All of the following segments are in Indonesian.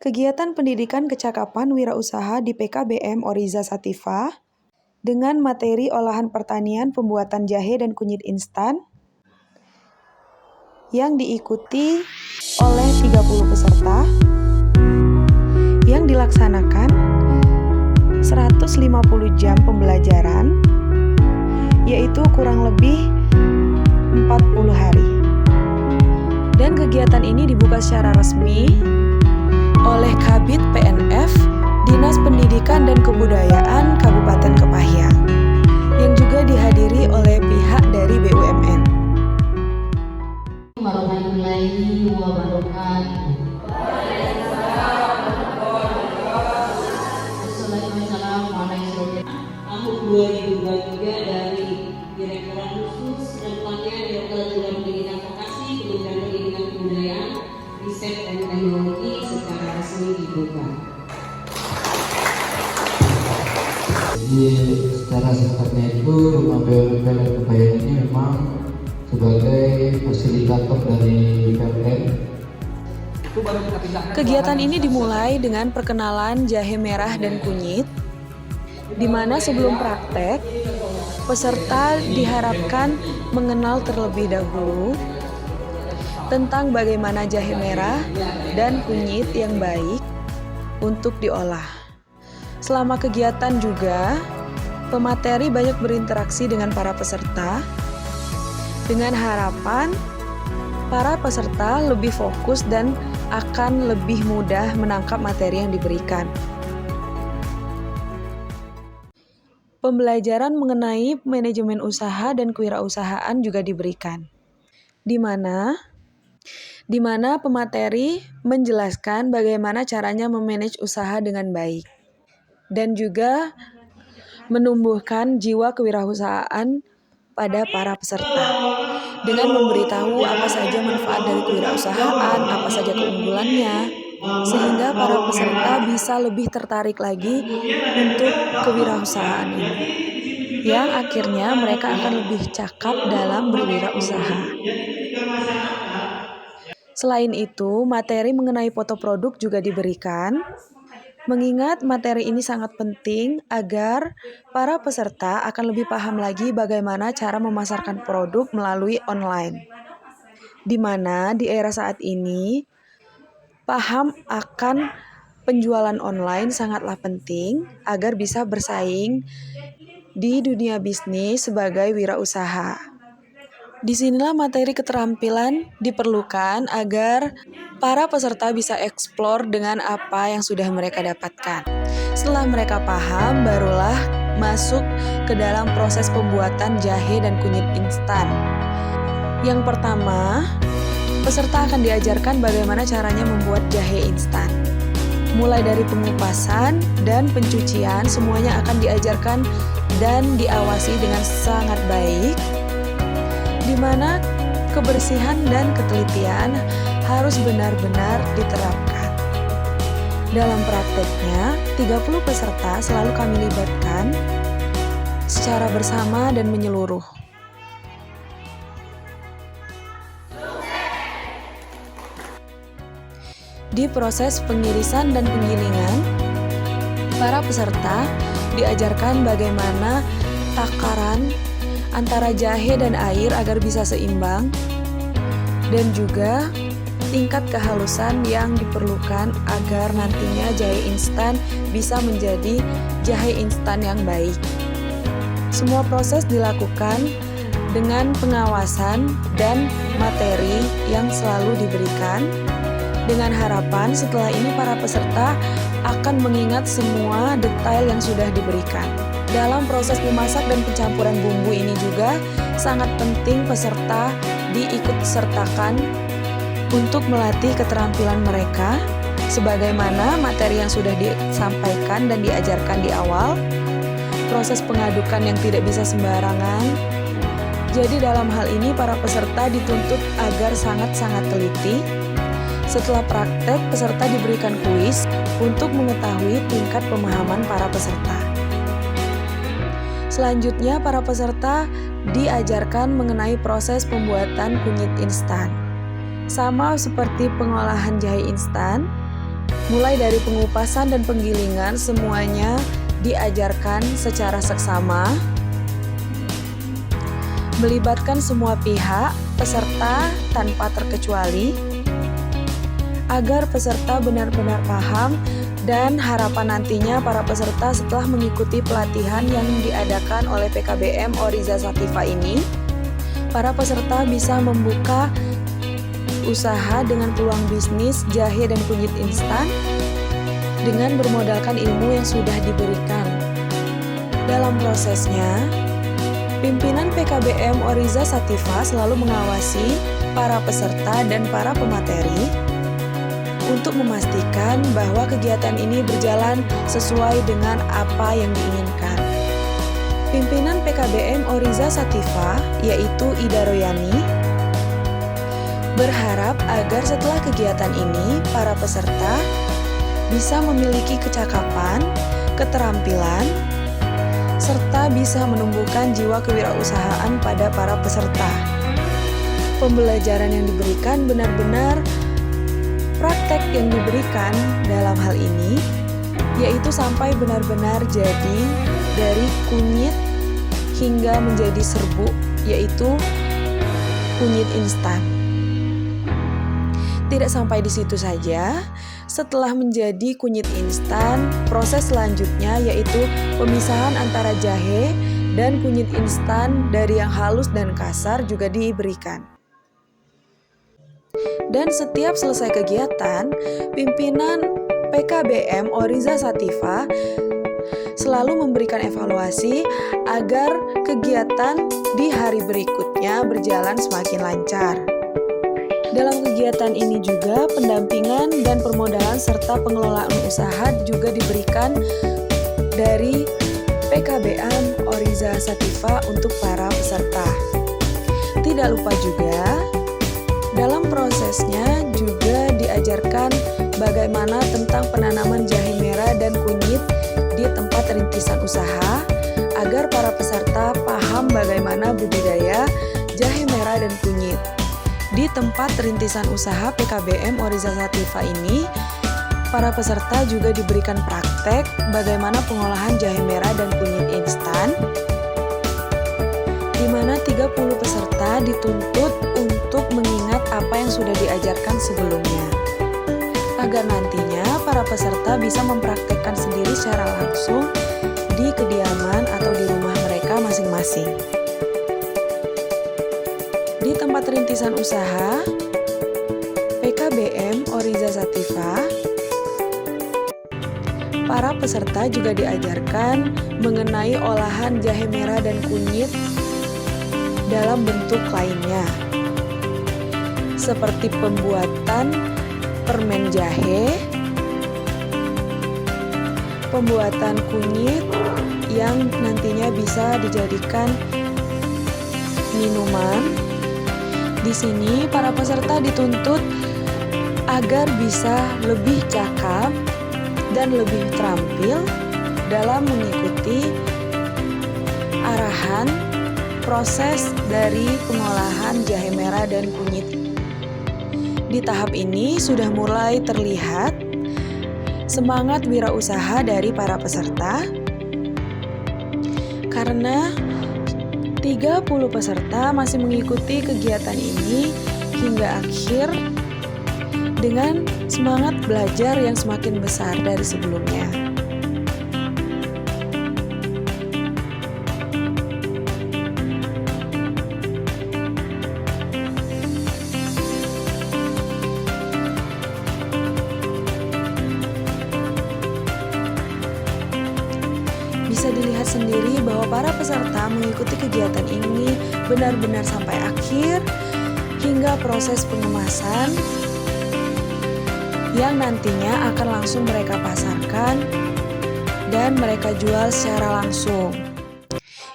Kegiatan pendidikan kecakapan wirausaha di PKBM Oriza Sativa dengan materi olahan pertanian pembuatan jahe dan kunyit instan yang diikuti oleh 30 peserta yang dilaksanakan 150 jam pembelajaran, yaitu kurang lebih 40 hari. Dan kegiatan ini dibuka secara resmi oleh Kabid PNF Dinas Pendidikan dan Kebudayaan Kabupaten Kepahyang yang juga dihadiri oleh pihak dari BUMN. Warahmatullahi wabarakatuh. Assalamualaikum. Tahun 2023 dari Direktorat Khusus dan Pelatihan Direktorat Jenderal Pendidikan Vokasi Kementerian Pendidikan Kebudayaan, Riset dan Teknologi secara resmi dibuka. Jadi secara sifatnya itu Rumah BUMN dan Kepahyang ini memang sebagai fasilitator dari PMN. Kegiatan ini dimulai dengan perkenalan jahe merah dan kunyit, di mana sebelum praktek, peserta diharapkan mengenal terlebih dahulu tentang bagaimana jahe merah dan kunyit yang baik untuk diolah. Selama kegiatan juga, pemateri banyak berinteraksi dengan para peserta dengan harapan para peserta lebih fokus dan akan lebih mudah menangkap materi yang diberikan. Pembelajaran mengenai manajemen usaha dan kewirausahaan juga diberikan, di mana pemateri menjelaskan bagaimana caranya memanage usaha dengan baik dan juga menumbuhkan jiwa kewirausahaan pada para peserta dengan memberitahu apa saja manfaat dari kewirausahaan, apa saja keunggulannya, sehingga para peserta bisa lebih tertarik lagi untuk kewirausahaan ini, yang akhirnya mereka akan lebih cakap dalam berwirausaha. Selain itu, materi mengenai foto produk juga diberikan, mengingat materi ini sangat penting agar para peserta akan lebih paham lagi bagaimana cara memasarkan produk melalui online. Di mana di era saat ini, paham akan penjualan online sangatlah penting agar bisa bersaing di dunia bisnis sebagai wirausaha. Disinilah materi keterampilan diperlukan agar para peserta bisa eksplor dengan apa yang sudah mereka dapatkan. Setelah mereka paham, barulah masuk ke dalam proses pembuatan jahe dan kunyit instan. Yang pertama, peserta akan diajarkan bagaimana caranya membuat jahe instan. Mulai dari pengupasan dan pencucian, semuanya akan diajarkan dan diawasi dengan sangat baik, di mana kebersihan dan ketelitian harus benar-benar diterapkan. Dalam prakteknya, 30 peserta selalu kami libatkan secara bersama dan menyeluruh. Di proses pengirisan dan penggilingan, para peserta diajarkan bagaimana takaran antara jahe dan air agar bisa seimbang, dan juga tingkat kehalusan yang diperlukan agar nantinya jahe instan bisa menjadi jahe instan yang baik. Semua proses dilakukan dengan pengawasan dan materi yang selalu diberikan, dengan harapan setelah ini para peserta akan mengingat semua detail yang sudah diberikan. Dalam proses memasak dan pencampuran bumbu ini juga sangat penting peserta diikut sertakan untuk melatih keterampilan mereka sebagaimana materi yang sudah disampaikan dan diajarkan di awal, proses pengadukan yang tidak bisa sembarangan. Jadi dalam hal ini para peserta dituntut agar sangat-sangat teliti. Setelah praktek, peserta diberikan kuis untuk mengetahui tingkat pemahaman para peserta. Selanjutnya, para peserta diajarkan mengenai proses pembuatan kunyit instan. Sama seperti pengolahan jahe instan, Mulai dari pengupasan dan penggilingan, semuanya diajarkan secara seksama, melibatkan semua pihak, peserta tanpa terkecuali, agar peserta benar-benar paham dan harapan nantinya para peserta setelah mengikuti pelatihan yang diadakan oleh PKBM Oryza Sativa ini, para peserta bisa membuka usaha dengan peluang bisnis jahe dan kunyit instan dengan bermodalkan ilmu yang sudah diberikan. Dalam prosesnya, pimpinan PKBM Oryza Sativa selalu mengawasi para peserta dan para pemateri untuk memastikan bahwa kegiatan ini berjalan sesuai dengan apa yang diinginkan. Pimpinan PKBM Oryza Sativa, yaitu Ida Royani, berharap agar setelah kegiatan ini, para peserta bisa memiliki kecakapan, keterampilan, serta bisa menumbuhkan jiwa kewirausahaan pada para peserta. Pembelajaran yang diberikan benar-benar praktek yang diberikan dalam hal ini, yaitu sampai benar-benar jadi dari kunyit hingga menjadi serbuk, yaitu kunyit instan. Tidak sampai di situ saja, setelah menjadi kunyit instan, proses selanjutnya yaitu pemisahan antara jahe dan kunyit instan dari yang halus dan kasar juga diberikan. Dan setiap selesai kegiatan, pimpinan PKBM Oryza Sativa selalu memberikan evaluasi agar kegiatan di hari berikutnya berjalan semakin lancar. Dalam kegiatan ini juga pendampingan dan permodalan serta pengelolaan usaha juga diberikan dari PKBM Oryza Sativa untuk para peserta. Tidak lupa juga, dalam prosesnya juga diajarkan bagaimana tentang penanaman jahe merah dan kunyit di tempat rintisan usaha agar para peserta paham bagaimana budidaya jahe merah dan kunyit. Di tempat rintisan usaha PKBM Oryza Sativa ini, para peserta juga diberikan praktek bagaimana pengolahan jahe merah dan kunyit instan, di mana 30 peserta dituntut untuk mengingat apa yang sudah diajarkan sebelumnya, agar nantinya para peserta bisa mempraktekkan sendiri secara langsung di kediaman atau di rumah mereka masing-masing. Di tempat rintisan usaha PKBM Oryza Sativa, para peserta juga diajarkan mengenai olahan jahe merah dan kunyit dalam bentuk lainnya, seperti pembuatan permen jahe, pembuatan kunyit yang nantinya bisa dijadikan minuman. Di sini para peserta dituntut agar bisa lebih cakap dan lebih terampil dalam mengikuti arahan proses dari pengolahan jahe merah dan kunyit. Di tahap ini sudah mulai terlihat semangat wirausaha dari para peserta, karena 30 peserta masih mengikuti kegiatan ini hingga akhir dengan semangat belajar yang semakin besar dari sebelumnya. Bisa dilihat sendiri bahwa para peserta mengikuti kegiatan ini benar-benar sampai akhir hingga proses pengemasan yang nantinya akan langsung mereka pasarkan dan mereka jual secara langsung.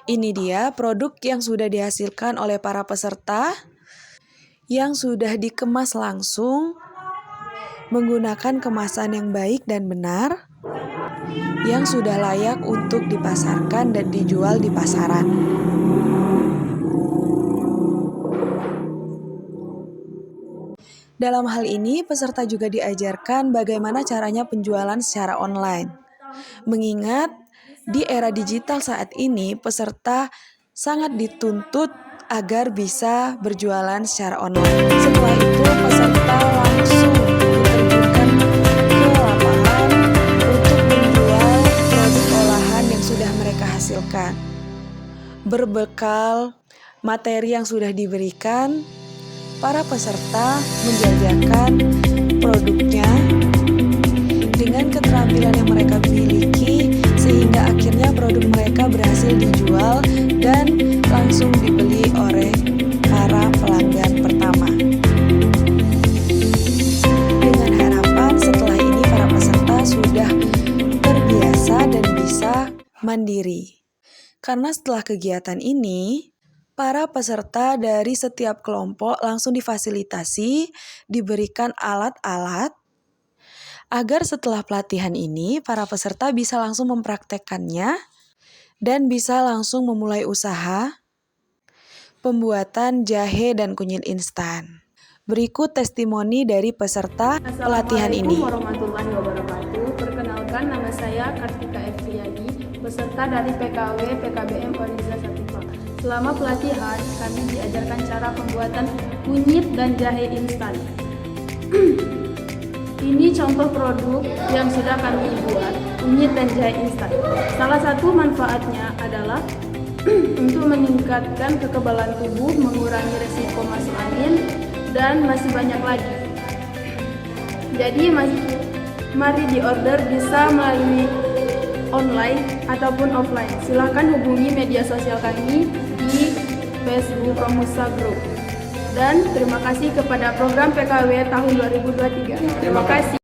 Ini dia produk yang sudah dihasilkan oleh para peserta yang sudah dikemas langsung menggunakan kemasan yang baik dan benar, yang sudah layak untuk dipasarkan dan dijual di pasaran. Dalam hal ini, peserta juga diajarkan bagaimana caranya penjualan secara online. Mengingat di era digital saat ini, peserta sangat dituntut agar bisa berjualan secara online. Setelah itu, peserta langsung diterjunkan ke lapangan untuk menjual produk olahan yang sudah mereka hasilkan. Berbekal materi yang sudah diberikan, para peserta menjajakan produknya dengan keterampilan yang mereka miliki, sehingga akhirnya produk mereka berhasil dijual dan langsung dibeli oleh para pelanggan pertama. Dengan harapan setelah ini para peserta sudah terbiasa dan bisa mandiri. Karena setelah kegiatan ini, para peserta dari setiap kelompok langsung difasilitasi, diberikan alat-alat, agar setelah pelatihan ini, para peserta bisa langsung mempraktekkannya dan bisa langsung memulai usaha pembuatan jahe dan kunyit instan. Berikut testimoni dari peserta pelatihan ini. Assalamualaikum warahmatullahi wabarakatuh. Perkenalkan, nama saya Kartika Efriyadi, peserta dari PKW PKBM Oriza Satifah. Selama pelatihan, kami diajarkan cara pembuatan kunyit dan jahe instan. Ini contoh produk yang sudah kami buat, kunyit dan jahe instan. Salah satu manfaatnya adalah untuk meningkatkan kekebalan tubuh, mengurangi resiko masuk angin, dan masih banyak lagi. Jadi mari diorder, bisa melalui online ataupun offline. Silahkan hubungi media sosial kami di Facebook Romusa Group. Dan terima kasih kepada program PKW tahun 2023. Terima kasih.